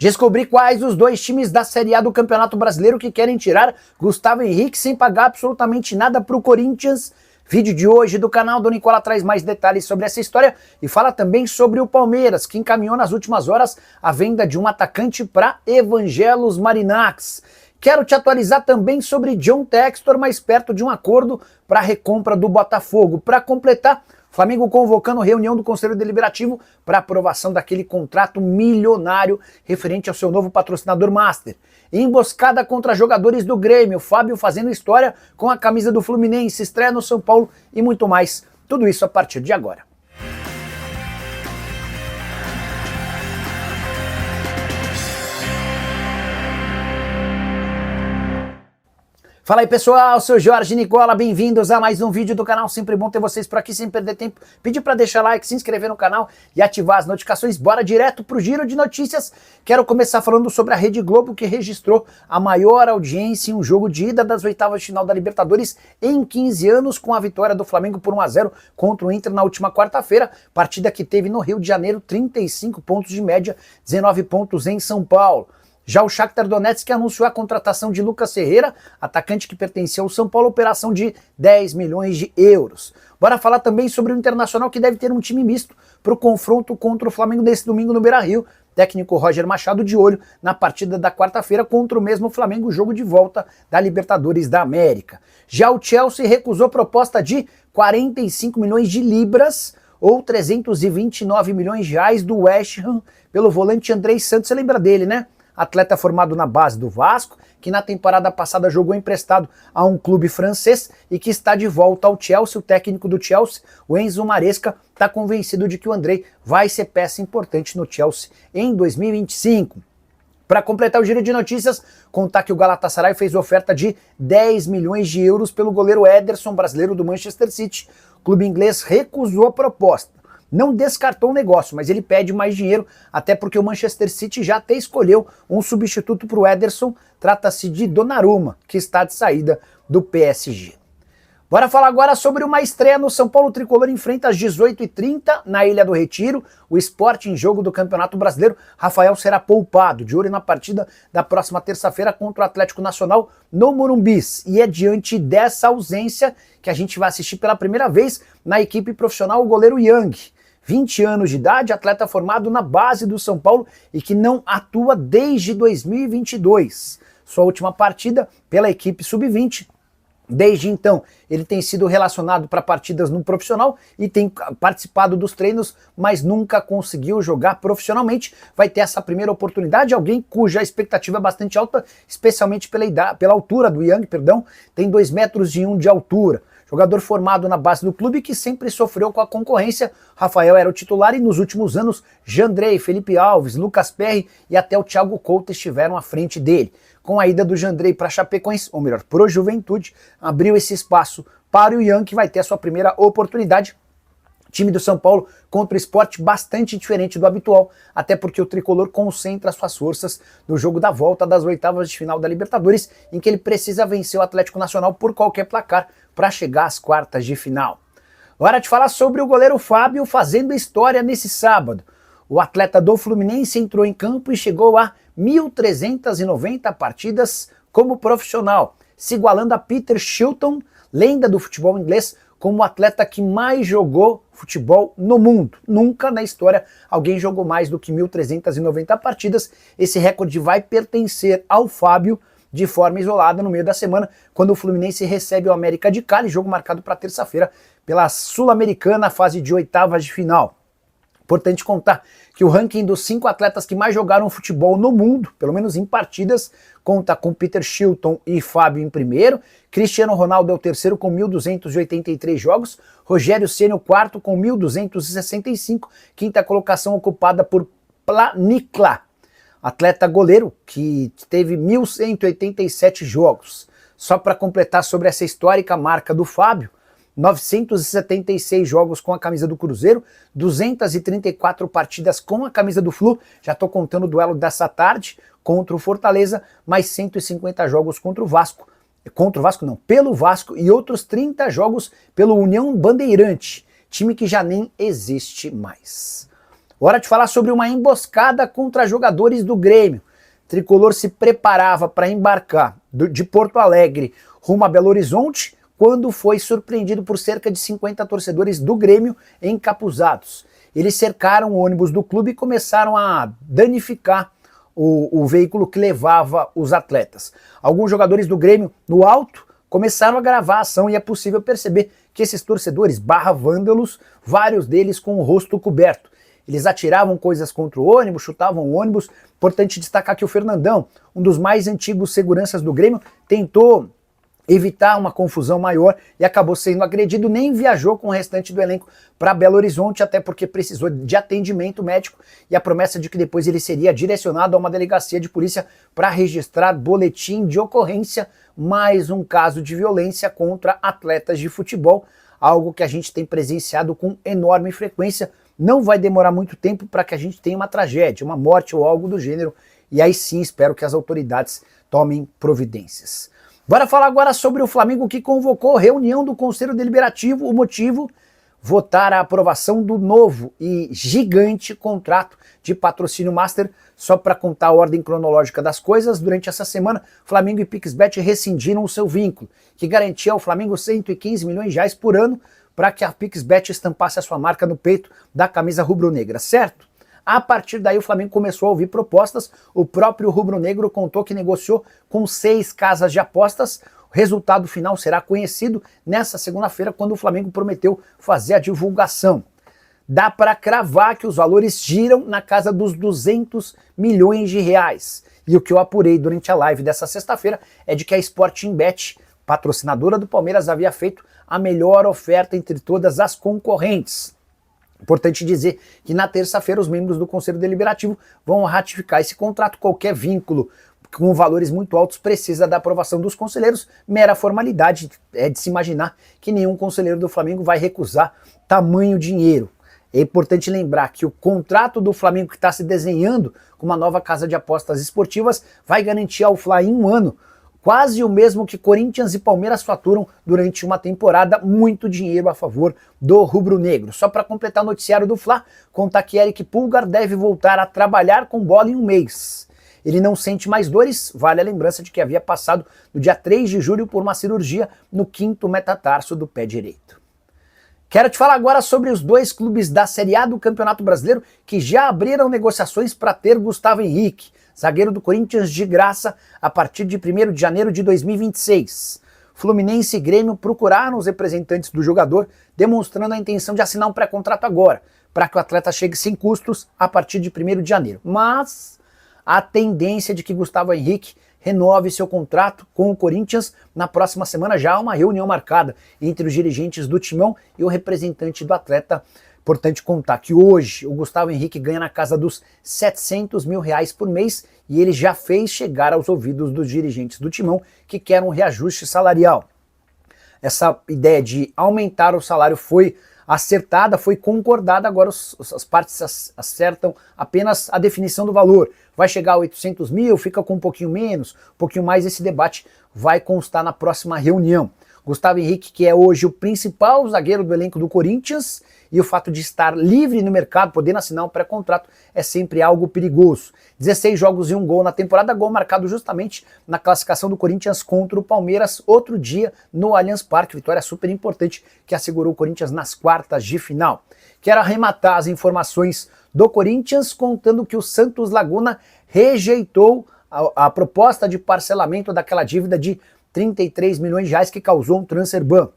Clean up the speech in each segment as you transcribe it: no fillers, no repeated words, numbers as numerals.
Descobri quais os dois times da Série A do Campeonato Brasileiro que querem tirar Gustavo Henrique sem pagar absolutamente nada para o Corinthians. Vídeo de hoje do canal do Nicola traz mais detalhes sobre essa história e fala também sobre o Palmeiras, que encaminhou nas últimas horas a venda de um atacante para Evangelos Marinax. Quero te atualizar também sobre John Textor, mais perto de um acordo para a recompra do Botafogo. Para completar, Flamengo convocando reunião do Conselho Deliberativo para aprovação daquele contrato milionário referente ao seu novo patrocinador master. Emboscada contra jogadores do Grêmio, Fábio fazendo história com a camisa do Fluminense, estreia no São Paulo e muito mais. Tudo isso a partir de agora. Fala aí pessoal, sou Jorge Nicola, bem-vindos a mais um vídeo do canal, sempre bom ter vocês por aqui sem perder tempo. Pedir para deixar like, se inscrever no canal e ativar as notificações, bora direto pro giro de notícias. Quero começar falando sobre a Rede Globo, que registrou a maior audiência em um jogo de ida das oitavas de final da Libertadores em 15 anos, com a vitória do Flamengo por 1-0 contra o Inter na última quarta-feira, partida que teve no Rio de Janeiro 35 pontos de média, 19 pontos em São Paulo. Já o Shakhtar Donetsk anunciou a contratação de Lucas Ferreira, atacante que pertencia ao São Paulo, operação de 10 milhões de euros. Bora falar também sobre o Internacional, que deve ter um time misto para o confronto contra o Flamengo nesse domingo no Beira-Rio. Técnico Roger Machado de olho na partida da quarta-feira contra o mesmo Flamengo, jogo de volta da Libertadores da América. Já o Chelsea recusou proposta de 45 milhões de libras, ou 329 milhões de reais do West Ham, pelo volante Andrei Santos. Você lembra dele, né? Atleta formado na base do Vasco, que na temporada passada jogou emprestado a um clube francês e que está de volta ao Chelsea. O técnico do Chelsea, o Enzo Maresca, está convencido de que o Andrei vai ser peça importante no Chelsea em 2025. Para completar o giro de notícias, contar que o Galatasaray fez oferta de 10 milhões de euros pelo goleiro Ederson, brasileiro do Manchester City. O clube inglês recusou a proposta. Não descartou o negócio, mas ele pede mais dinheiro, até porque o Manchester City já até escolheu um substituto para o Ederson. Trata-se de Donnarumma, que está de saída do PSG. Bora falar agora sobre uma estreia no São Paulo. Tricolor enfrenta às 18h30 na Ilha do Retiro o Sport em jogo do Campeonato Brasileiro. Rafael será poupado, de olho na partida da próxima terça-feira contra o Atlético Nacional no Morumbis. E é diante dessa ausência que a gente vai assistir pela primeira vez na equipe profissional o goleiro Yang. 20 anos de idade, atleta formado na base do São Paulo e que não atua desde 2022. Sua última partida pela equipe sub-20. Desde então, ele tem sido relacionado para partidas no profissional e tem participado dos treinos, mas nunca conseguiu jogar profissionalmente. Vai ter essa primeira oportunidade, alguém cuja expectativa é bastante alta, especialmente pela altura do Yang, tem 2,1 metros de altura. Jogador formado na base do clube que sempre sofreu com a concorrência. Rafael era o titular e nos últimos anos Jandrei, Felipe Alves, Lucas Perry e até o Thiago Couto estiveram à frente dele. Com a ida do Jandrei para Chapecoense, ou melhor, pro Juventude, abriu esse espaço para o Yang, que vai ter a sua primeira oportunidade. Time do São Paulo contra o Sport bastante diferente do habitual, até porque o tricolor concentra suas forças no jogo da volta das oitavas de final da Libertadores, em que ele precisa vencer o Atlético Nacional por qualquer placar para chegar às quartas de final. Hora de falar sobre o goleiro Fábio fazendo história nesse sábado. O atleta do Fluminense entrou em campo e chegou a 1.390 partidas como profissional, se igualando a Peter Shilton, lenda do futebol inglês, como o atleta que mais jogou futebol no mundo. Nunca na história alguém jogou mais do que 1.390 partidas. Esse recorde vai pertencer ao Fábio de forma isolada no meio da semana, quando o Fluminense recebe o América de Cali, jogo marcado para terça-feira pela Sul-Americana, fase de oitavas de final. Importante contar que o ranking dos 5 atletas que mais jogaram futebol no mundo, pelo menos em partidas, conta com Peter Shilton e Fábio em primeiro, Cristiano Ronaldo é o terceiro com 1.283 jogos, Rogério Ceni o quarto com 1.265, quinta colocação ocupada por Planicla, atleta goleiro que teve 1.187 jogos. Só para completar sobre essa histórica marca do Fábio, 976 jogos com a camisa do Cruzeiro, 234 partidas com a camisa do Flu, já estou contando o duelo dessa tarde contra o Fortaleza, mais 150 jogos pelo Vasco e outros 30 jogos pelo União Bandeirante, time que já nem existe mais. Hora de falar sobre uma emboscada contra jogadores do Grêmio. O tricolor se preparava para embarcar de Porto Alegre rumo a Belo Horizonte quando foi surpreendido por cerca de 50 torcedores do Grêmio encapuzados. Eles cercaram o ônibus do clube e começaram a danificar o veículo que levava os atletas. Alguns jogadores do Grêmio, no alto, começaram a gravar a ação e é possível perceber que esses torcedores vândalos, vários deles com o rosto coberto. Eles atiravam coisas contra o ônibus, chutavam o ônibus. Importante destacar que o Fernandão, um dos mais antigos seguranças do Grêmio, tentou evitar uma confusão maior e acabou sendo agredido, nem viajou com o restante do elenco para Belo Horizonte, até porque precisou de atendimento médico e a promessa de que depois ele seria direcionado a uma delegacia de polícia para registrar boletim de ocorrência, mais um caso de violência contra atletas de futebol, algo que a gente tem presenciado com enorme frequência. Não vai demorar muito tempo para que a gente tenha uma tragédia, uma morte ou algo do gênero, e aí sim espero que as autoridades tomem providências. Bora falar agora sobre o Flamengo, que convocou reunião do Conselho Deliberativo. O motivo? Votar a aprovação do novo e gigante contrato de patrocínio master. Só para contar a ordem cronológica das coisas, durante essa semana, Flamengo e PixBet rescindiram o seu vínculo, que garantia ao Flamengo 115 milhões de reais por ano para que a PixBet estampasse a sua marca no peito da camisa rubro-negra, certo? A partir daí o Flamengo começou a ouvir propostas, o próprio rubro-negro contou que negociou com 6 casas de apostas. O resultado final será conhecido nessa segunda-feira, quando o Flamengo prometeu fazer a divulgação. Dá para cravar que os valores giram na casa dos 200 milhões de reais. E o que eu apurei durante a live dessa sexta-feira é de que a Sportingbet, patrocinadora do Palmeiras, havia feito a melhor oferta entre todas as concorrentes. Importante dizer que na terça-feira os membros do Conselho Deliberativo vão ratificar esse contrato. Qualquer vínculo com valores muito altos precisa da aprovação dos conselheiros. Mera formalidade, é de se imaginar que nenhum conselheiro do Flamengo vai recusar tamanho dinheiro. É importante lembrar que o contrato do Flamengo, que está se desenhando com uma nova casa de apostas esportivas, vai garantir ao Fla em um ano quase o mesmo que Corinthians e Palmeiras faturam durante uma temporada, muito dinheiro a favor do rubro-negro. Só para completar o noticiário do Fla, contar que Eric Pulgar deve voltar a trabalhar com bola em um mês. Ele não sente mais dores, vale a lembrança de que havia passado no dia 3 de julho por uma cirurgia no 5º metatarso do pé direito. Quero te falar agora sobre os 2 clubes da Série A do Campeonato Brasileiro que já abriram negociações para ter Gustavo Henrique, zagueiro do Corinthians, de graça a partir de 1º de janeiro de 2026. Fluminense e Grêmio procuraram os representantes do jogador, demonstrando a intenção de assinar um pré-contrato agora, para que o atleta chegue sem custos a partir de 1º de janeiro. Mas a tendência de que Gustavo Henrique renove seu contrato com o Corinthians. Na próxima semana já há uma reunião marcada entre os dirigentes do Timão e o representante do atleta. Importante contar que hoje o Gustavo Henrique ganha na casa dos 700 mil reais por mês e ele já fez chegar aos ouvidos dos dirigentes do Timão que querem um reajuste salarial. Essa ideia de aumentar o salário foi acertada, foi concordada, agora as partes acertam apenas a definição do valor. Vai chegar a 800 mil, fica com um pouquinho menos, um pouquinho mais, esse debate vai constar na próxima reunião. Gustavo Henrique, que é hoje o principal zagueiro do elenco do Corinthians, e o fato de estar livre no mercado, podendo assinar um pré-contrato, é sempre algo perigoso. 16 jogos e 1 gol na temporada, gol marcado justamente na classificação do Corinthians contra o Palmeiras, outro dia no Allianz Parque, vitória super importante que assegurou o Corinthians nas quartas de final. Quero arrematar as informações do Corinthians contando que o Santos Laguna rejeitou a proposta de parcelamento daquela dívida de 33 milhões de reais que causou um transfer ban.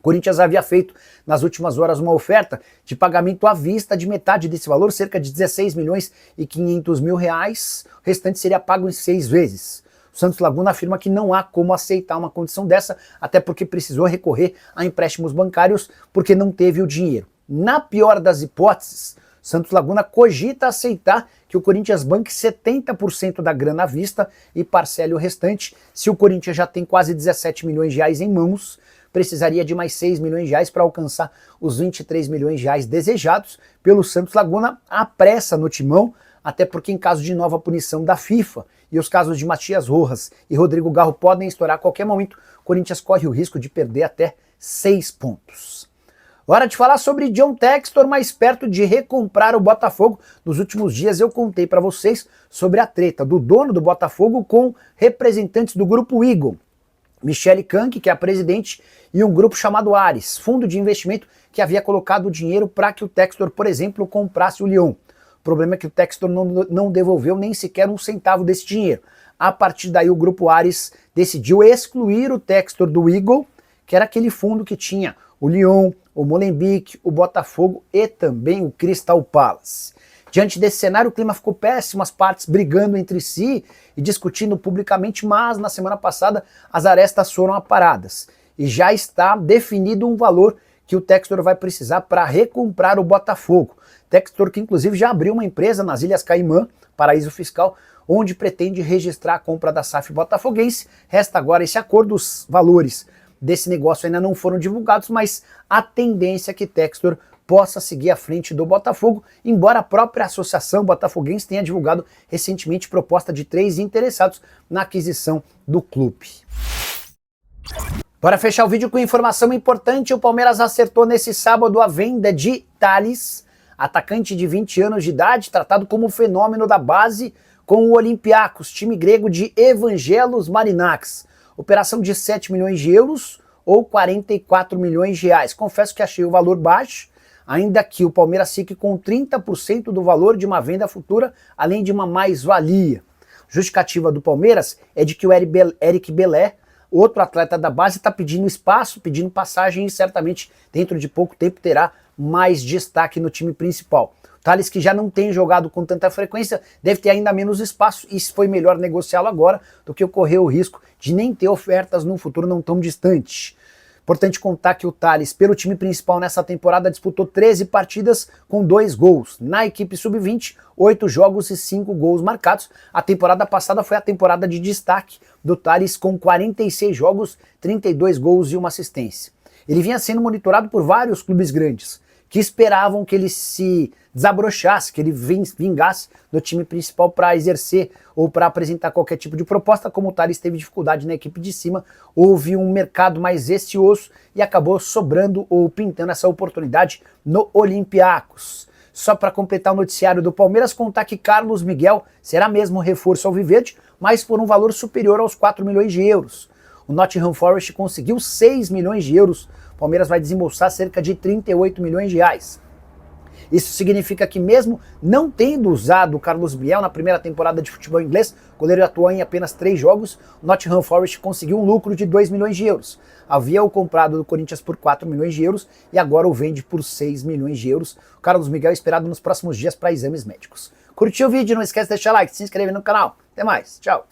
O Corinthians havia feito nas últimas horas uma oferta de pagamento à vista de metade desse valor, cerca de 16 milhões e 500 mil reais. O restante seria pago em 6 vezes. O Santos Laguna afirma que não há como aceitar uma condição dessa, até porque precisou recorrer a empréstimos bancários porque não teve o dinheiro. Na pior das hipóteses, Santos Laguna cogita aceitar que o Corinthians banque 70% da grana à vista e parcele o restante. Se o Corinthians já tem quase 17 milhões de reais em mãos, precisaria de mais 6 milhões de reais para alcançar os 23 milhões de reais desejados pelo Santos Laguna. Há pressa no Timão, até porque em caso de nova punição da FIFA e os casos de Matias Rojas e Rodrigo Garro podem estourar a qualquer momento, o Corinthians corre o risco de perder até 6 pontos. Hora de falar sobre John Textor, mais perto de recomprar o Botafogo. Nos últimos dias eu contei para vocês sobre a treta do dono do Botafogo com representantes do grupo Eagle, Michele Kank, que é a presidente, e um grupo chamado Ares, fundo de investimento que havia colocado o dinheiro para que o Textor, por exemplo, comprasse o Lyon. O problema é que o Textor não devolveu nem sequer um centavo desse dinheiro. A partir daí o grupo Ares decidiu excluir o Textor do Eagle, que era aquele fundo que tinha o Lyon, o Molenbeek, o Botafogo e também o Crystal Palace. Diante desse cenário, o clima ficou péssimo, as partes brigando entre si e discutindo publicamente, mas na semana passada as arestas foram aparadas e já está definido um valor que o Textor vai precisar para recomprar o Botafogo. Textor que inclusive já abriu uma empresa nas Ilhas Caimã, paraíso fiscal, onde pretende registrar a compra da SAF botafoguense. Resta agora esse acordo, os valores desse negócio ainda não foram divulgados, mas a tendência é que Textor possa seguir à frente do Botafogo, embora a própria Associação Botafoguense tenha divulgado recentemente proposta de 3 interessados na aquisição do clube. Para fechar o vídeo com informação importante, o Palmeiras acertou nesse sábado a venda de Thales, atacante de 20 anos de idade, tratado como fenômeno da base com o Olympiacos, time grego de Evangelos Marinakis. Operação de 7 milhões de euros ou 44 milhões de reais. Confesso que achei o valor baixo, ainda que o Palmeiras fique com 30% do valor de uma venda futura, além de uma mais-valia. Justificativa do Palmeiras é de que o Eric Belé, outro atleta da base, está pedindo espaço, pedindo passagem e certamente dentro de pouco tempo terá mais destaque no time principal. Thales, que já não tem jogado com tanta frequência, deve ter ainda menos espaço e foi melhor negociá-lo agora do que correr o risco de nem ter ofertas num futuro não tão distante. Importante contar que o Thales, pelo time principal nessa temporada, disputou 13 partidas com 2 gols. Na equipe sub-20, 8 jogos e 5 gols marcados. A temporada passada foi a temporada de destaque do Thales com 46 jogos, 32 gols e 1 assistência. Ele vinha sendo monitorado por vários clubes grandes, que esperavam que ele se desabrochasse, que ele vingasse no time principal para exercer ou para apresentar qualquer tipo de proposta. Como o Thales teve dificuldade na equipe de cima, houve um mercado mais receoso e acabou sobrando ou pintando essa oportunidade no Olympiacos. Só para completar o noticiário do Palmeiras, contar que Carlos Miguel será mesmo reforço alviverde, mas por um valor superior aos 4 milhões de euros. O Nottingham Forest conseguiu 6 milhões de euros, o Palmeiras vai desembolsar cerca de 38 milhões de reais. Isso significa que mesmo não tendo usado o Carlos Biel na primeira temporada de futebol inglês, o goleiro atuou em apenas 3 jogos, o Nottingham Forest conseguiu um lucro de 2 milhões de euros. Havia o comprado do Corinthians por 4 milhões de euros e agora o vende por 6 milhões de euros. O Carlos Miguel é esperado nos próximos dias para exames médicos. Curtiu o vídeo? Não esquece de deixar like, se inscrever no canal. Até mais, tchau!